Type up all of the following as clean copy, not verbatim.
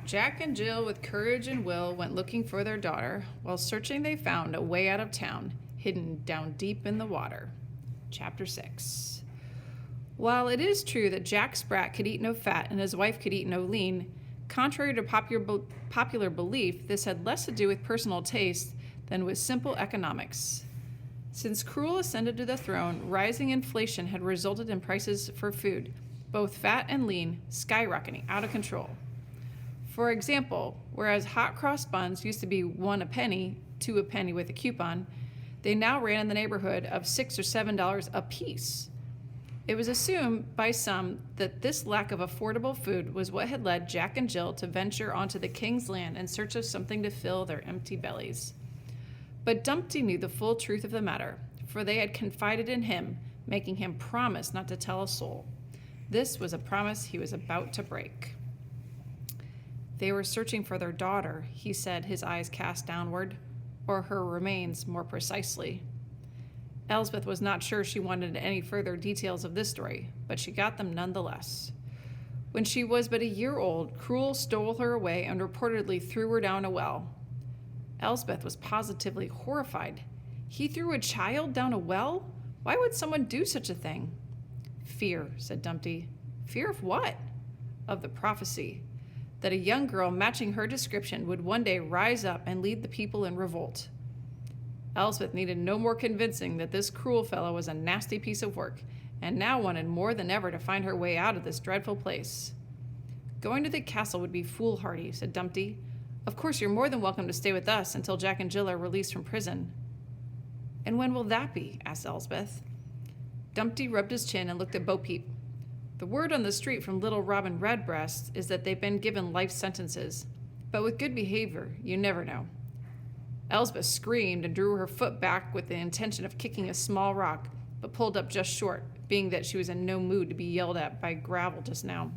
Jack and Jill, with courage and will, went looking for their daughter. While searching, they found a way out of town, hidden down deep in the water. Chapter 6. While it is true that Jack Sprat could eat no fat and his wife could eat no lean, contrary to popular belief, this had less to do with personal taste than with simple economics. Since Cruel ascended to the throne, rising inflation had resulted in prices for food, both fat and lean, skyrocketing out of control. For example, whereas hot cross buns used to be 1 a penny, 2 a penny with a coupon, they now ran in the neighborhood of $6 or $7 a piece. It was assumed by some that this lack of affordable food was what had led Jack and Jill to venture onto the king's land in search of something to fill their empty bellies. But Dumpty knew the full truth of the matter, for they had confided in him, making him promise not to tell a soul. This was a promise he was about to break. They were searching for their daughter, he said, his eyes cast downward, or her remains more precisely. Elsbeth was not sure she wanted any further details of this story, but she got them nonetheless. When she was but a year old, Cruel stole her away and reportedly threw her down a well. Elsbeth was positively horrified. He threw a child down a well? Why would someone do such a thing? Fear, said Dumpty. Fear of what? Of the prophecy, that a young girl matching her description would one day rise up and lead the people in revolt. Elsbeth needed no more convincing that this Cruel fellow was a nasty piece of work, and now wanted more than ever to find her way out of this dreadful place. Going to the castle would be foolhardy, said Dumpty. Of course, you're more than welcome to stay with us until Jack and Jill are released from prison. And when will that be? Asked Elsbeth. Dumpty rubbed his chin and looked at Bo Peep. The word on the street from Little Robin Redbreast is that they've been given life sentences, but with good behavior, you never know. Elsbeth screamed and drew her foot back with the intention of kicking a small rock, but pulled up just short, being that she was in no mood to be yelled at by gravel just now.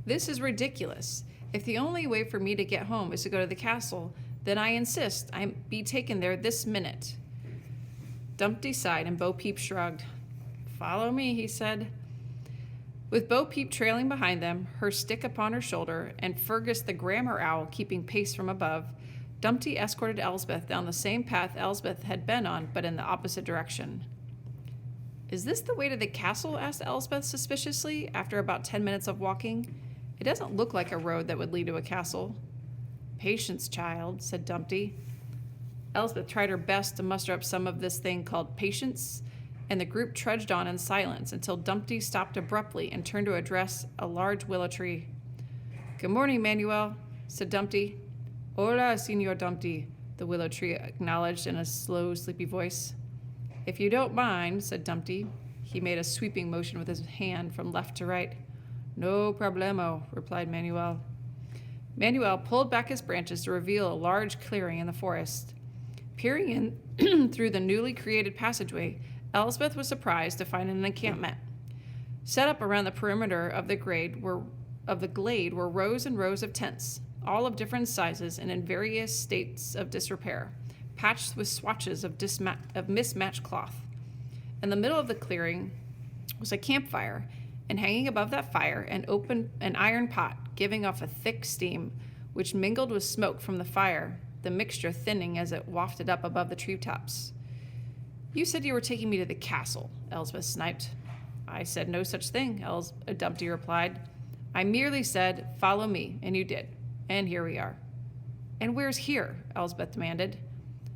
This is ridiculous. If the only way for me to get home is to go to the castle, then I insist I be taken there this minute. Dumpty sighed and Bo Peep shrugged. Follow me, he said. With Bo Peep trailing behind them, her stick upon her shoulder, and Fergus the grammar owl keeping pace from above, Dumpty escorted Elsbeth down the same path Elsbeth had been on, but in the opposite direction. Is this the way to the castle? Asked Elsbeth suspiciously, after about 10 minutes of walking. It doesn't look like a road that would lead to a castle. Patience, child, said Dumpty. Elsbeth tried her best to muster up some of this thing called patience, and the group trudged on in silence until Dumpty stopped abruptly and turned to address a large willow tree. Good morning, Manuel, said Dumpty. Hola, Senor Dumpty, the willow tree acknowledged in a slow, sleepy voice. If you don't mind, said Dumpty. He made a sweeping motion with his hand from left to right. No problemo, replied Manuel. Manuel pulled back his branches to reveal a large clearing in the forest. Peering in through the newly created passageway, Elsbeth was surprised to find an encampment. Set up around the perimeter of the glade were rows and rows of tents, all of different sizes and in various states of disrepair, patched with swatches of mismatched cloth. In the middle of the clearing was a campfire, and hanging above that fire an iron pot giving off a thick steam, which mingled with smoke from the fire, the mixture thinning as it wafted up above the treetops. You said you were taking me to the castle, Elsbeth sniped. I said no such thing, Dumpty replied. I merely said, follow me, and you did. And here we are. And where's here? Elsbeth demanded.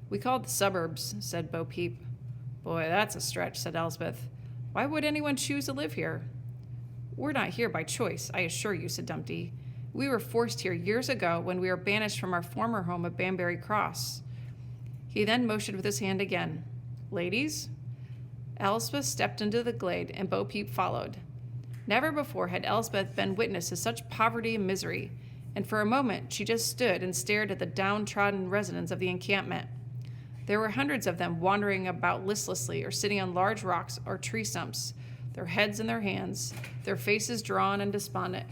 We call it the suburbs, said Bo Peep. Boy, that's a stretch, said Elsbeth. Why would anyone choose to live here? We're not here by choice, I assure you, said Dumpty. We were forced here years ago when we were banished from our former home at Banbury Cross. He then motioned with his hand again. Ladies? Elsbeth stepped into the glade, and Bo Peep followed. Never before had Elsbeth been witness to such poverty and misery, and for a moment she just stood and stared at the downtrodden residents of the encampment. There were hundreds of them wandering about listlessly or sitting on large rocks or tree stumps, their heads in their hands, their faces drawn and despondent.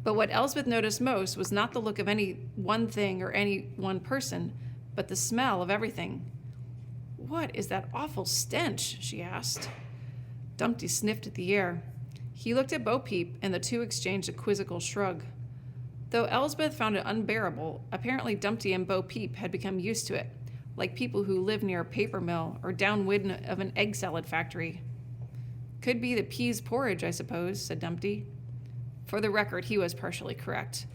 But what Elsbeth noticed most was not the look of any one thing or any one person, but the smell of everything. What is that awful stench? She asked. Dumpty sniffed at the air. He looked at Bo Peep, and the two exchanged a quizzical shrug. Though Elsbeth found it unbearable, apparently Dumpty and Bo Peep had become used to it, like people who live near a paper mill or downwind of an egg salad factory. Could be the peas porridge, I suppose, said Dumpty. For the record, he was partially correct.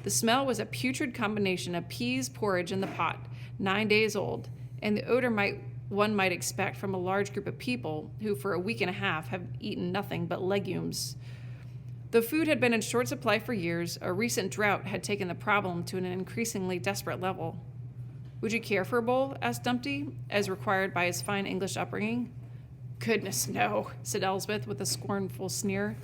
The smell was a putrid combination of peas porridge in the pot, 9 days old, and the odor one might expect from a large group of people who for a week and a half have eaten nothing but legumes. Though food had been in short supply for years, a recent drought had taken the problem to an increasingly desperate level. Would you care for a bowl? Asked Dumpty, as required by his fine English upbringing. Goodness, no, said Elsbeth with a scornful sneer.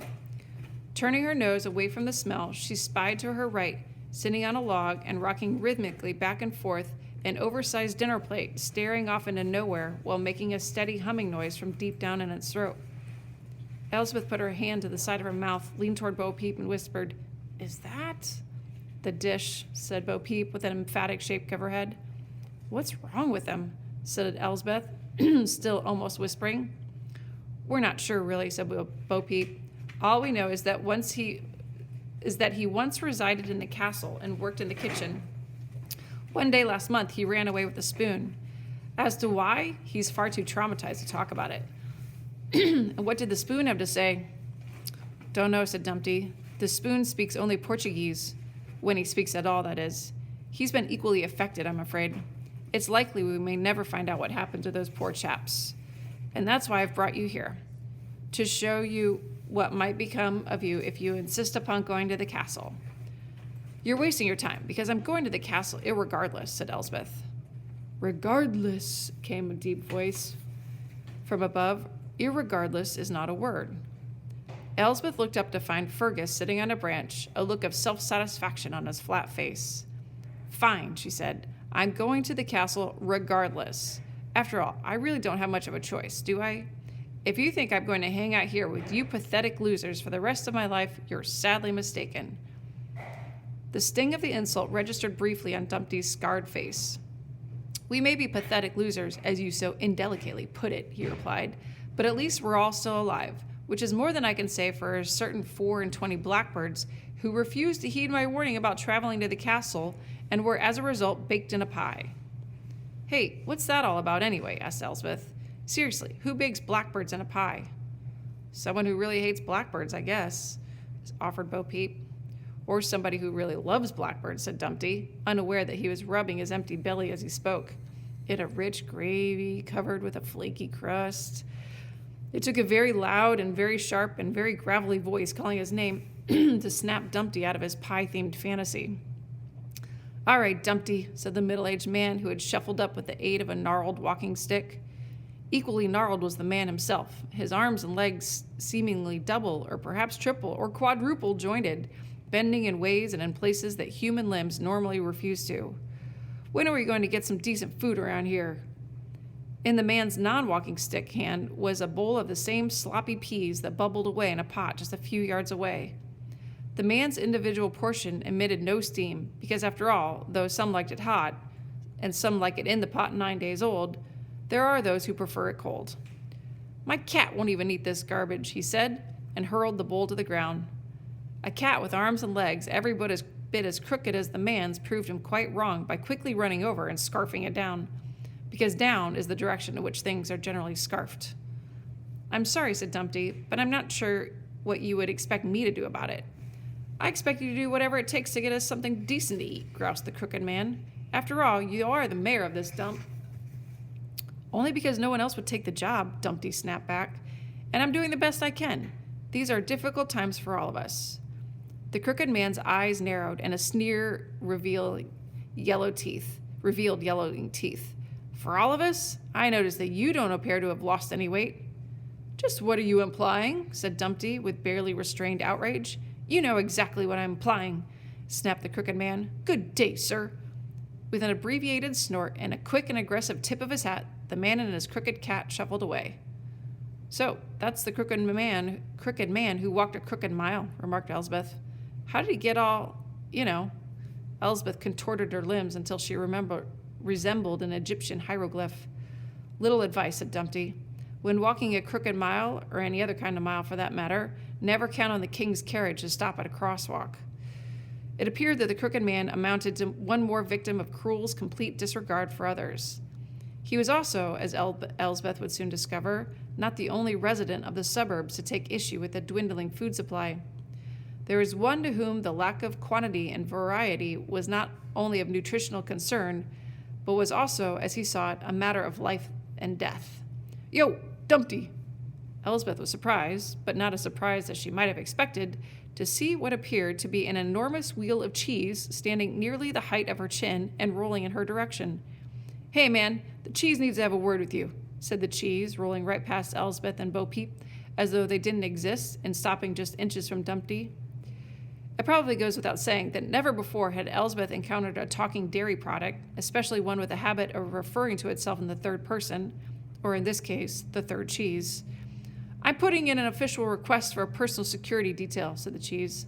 Turning her nose away from the smell, she spied to her right, sitting on a log and rocking rhythmically back and forth, an oversized dinner plate staring off into nowhere while making a steady humming noise from deep down in its throat. Elsbeth put her hand to the side of her mouth, leaned toward Bo Peep, and whispered, "Is that?" "The dish," said Bo Peep with an emphatic shake of her head. "What's wrong with them?" said Elsbeth, still almost whispering. "We're not sure, really," said Bo Peep. "All we know is that he once resided in the castle and worked in the kitchen. One day last month, he ran away with a spoon. As to why, he's far too traumatized to talk about it." "And what did the spoon have to say?" "Don't know," said Dumpty. "The spoon speaks only Portuguese. When he speaks at all, that is. He's been equally affected, I'm afraid. It's likely we may never find out what happened to those poor chaps. And that's why I've brought you here. To show you what might become of you if you insist upon going to the castle." "You're wasting your time, because I'm going to the castle irregardless," said Elsbeth. "Regardless," came a deep voice from above. "Irregardless is not a word." Elsbeth looked up to find Fergus sitting on a branch, a look of self-satisfaction on his flat face. "Fine," she said. "I'm going to the castle regardless. After all, I really don't have much of a choice, do I? If you think I'm going to hang out here with you pathetic losers for the rest of my life, you're sadly mistaken." The sting of the insult registered briefly on Dumpty's scarred face. "We may be pathetic losers, as you so indelicately put it," he replied, "but at least we're all still alive, which is more than I can say for a certain 24 blackbirds who refused to heed my warning about traveling to the castle and were as a result baked in a pie." "Hey, what's that all about anyway?" asked Elsbeth. "Seriously, who bakes blackbirds in a pie?" "Someone who really hates blackbirds, I guess," offered Bo Peep. "Or somebody who really loves blackbirds," said Dumpty, unaware that he was rubbing his empty belly as he spoke. It had a rich gravy covered with a flaky crust. It took a very loud and very sharp and very gravelly voice calling his name to snap Dumpty out of his pie-themed fantasy. "All right, Dumpty," said the middle-aged man who had shuffled up with the aid of a gnarled walking stick. Equally gnarled was the man himself, his arms and legs seemingly double or perhaps triple or quadruple jointed, bending in ways and in places that human limbs normally refuse to. "When are we going to get some decent food around here?" In the man's non-walking stick hand was a bowl of the same sloppy peas that bubbled away in a pot just a few yards away. The man's individual portion emitted no steam, because after all, though some liked it hot, and some like it in the pot 9 days old, there are those who prefer it cold. "My cat won't even eat this garbage," he said, and hurled the bowl to the ground. A cat with arms and legs every bit as crooked as the man's proved him quite wrong by quickly running over and scarfing it down, because down is the direction in which things are generally scarfed. "I'm sorry," said Dumpty, "but I'm not sure what you would expect me to do about it." "I expect you to do whatever it takes to get us something decent to eat," groused the crooked man. "After all, you are the mayor of this dump." "Only because no one else would take the job," Dumpty snapped back. "And I'm doing the best I can. These are difficult times for all of us." The crooked man's eyes narrowed, and a sneer revealed yellowing teeth. "For all of us? I notice that you don't appear to have lost any weight." "Just what are you implying?" said Dumpty, with barely restrained outrage. "You know exactly what I'm implying," snapped the crooked man. "Good day, sir." With an abbreviated snort and a quick and aggressive tip of his hat, the man and his crooked cat shuffled away. "So, that's the crooked man who walked a crooked mile," remarked Elsbeth. "How did he get all, Elsbeth contorted her limbs until she resembled an Egyptian hieroglyph. "Little advice," said Dumpty. When walking a crooked mile, or any other kind of mile for that matter, never count on the king's carriage to stop at a crosswalk. It appeared that the crooked man amounted to one more victim of Cruel's complete disregard for others. He was also, as Elsbeth would soon discover, not the only resident of the suburbs to take issue with the dwindling food supply. There was one to whom the lack of quantity and variety was not only of nutritional concern, but was also, as he saw it, a matter of life and death. "Yo, Dumpty!" Elsbeth was surprised, but not as surprised as she might have expected, to see what appeared to be an enormous wheel of cheese standing nearly the height of her chin and rolling in her direction. "Hey, man, the cheese needs to have a word with you," said the cheese, rolling right past Elsbeth and Bo Peep, as though they didn't exist, and stopping just inches from Dumpty. It probably goes without saying that never before had Elsbeth encountered a talking dairy product, especially one with a habit of referring to itself in the third person, or in this case, the third cheese. "I'm putting in an official request for a personal security detail," said the cheese.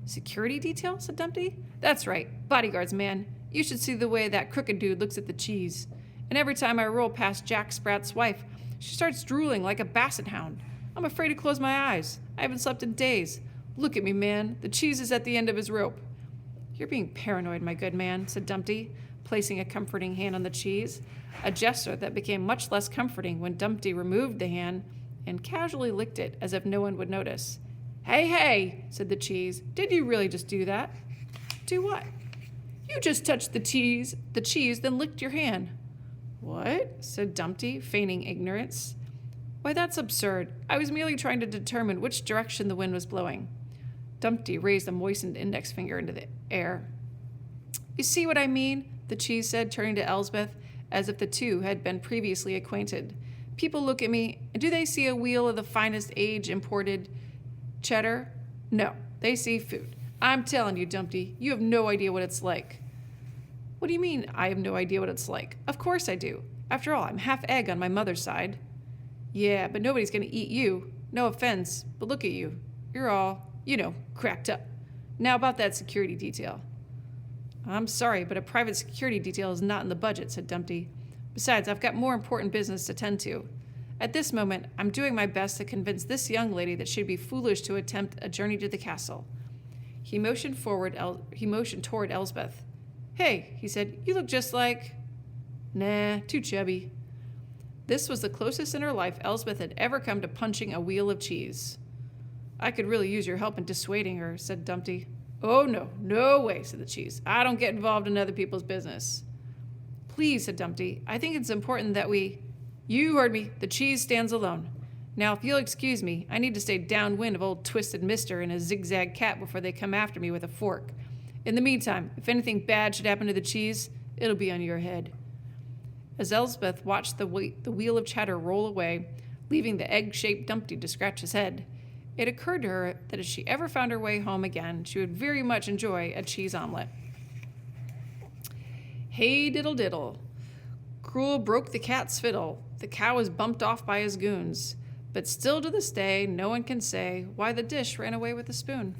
"Security detail?" said Dumpty. "That's right, bodyguards, man. You should see the way that crooked dude looks at the cheese. And every time I roll past Jack Sprat's wife, she starts drooling like a basset hound. I'm afraid to close my eyes. I haven't slept in days. Look at me, man. The cheese is at the end of his rope." "You're being paranoid, my good man," said Dumpty, placing a comforting hand on the cheese, a gesture that became much less comforting when Dumpty removed the hand and casually licked it as if no one would notice. Hey, said the cheese. "Did you really just do that?" "Do what?" "You just touched the cheese, then licked your hand." "What?" said Dumpty, feigning ignorance. "Why, that's absurd. I was merely trying to determine which direction the wind was blowing." Dumpty raised a moistened index finger into the air. "You see what I mean?" the cheese said, turning to Elsbeth, as if the two had been previously acquainted. "People look at me, and do they see a wheel of the finest age-imported cheddar? No, they see food. I'm telling you, Dumpty, you have no idea what it's like." "What do you mean, I have no idea what it's like? Of course I do. After all, I'm half egg on my mother's side." "Yeah, but nobody's going to eat you. No offense, but look at you. You're all, cracked up. Now about that security detail." "I'm sorry, but a private security detail is not in the budget," said Dumpty. "Besides, I've got more important business to tend to. At this moment, I'm doing my best to convince this young lady that she'd be foolish to attempt a journey to the castle." He motioned toward Elsbeth. "Hey," he said, "you look just like—" "Nah, too chubby." This was the closest in her life Elsbeth had ever come to punching a wheel of cheese. "I could really use your help in dissuading her," said Dumpty. "Oh, no way," said the cheese. "I don't get involved in other people's business." "Please," said Dumpty, "I think it's important that we—" "You heard me. The cheese stands alone. Now, if you'll excuse me, I need to stay downwind of old Twisted Mister and his zigzag cat before they come after me with a fork. In the meantime, if anything bad should happen to the cheese, it'll be on your head." As Elsbeth watched the wheel of cheddar roll away, leaving the egg-shaped Dumpty to scratch his head, it occurred to her that if she ever found her way home again, she would very much enjoy a cheese omelet. Hey diddle diddle. Cruel broke the cat's fiddle. The cow was bumped off by his goons. But still to this day, no one can say why the dish ran away with the spoon.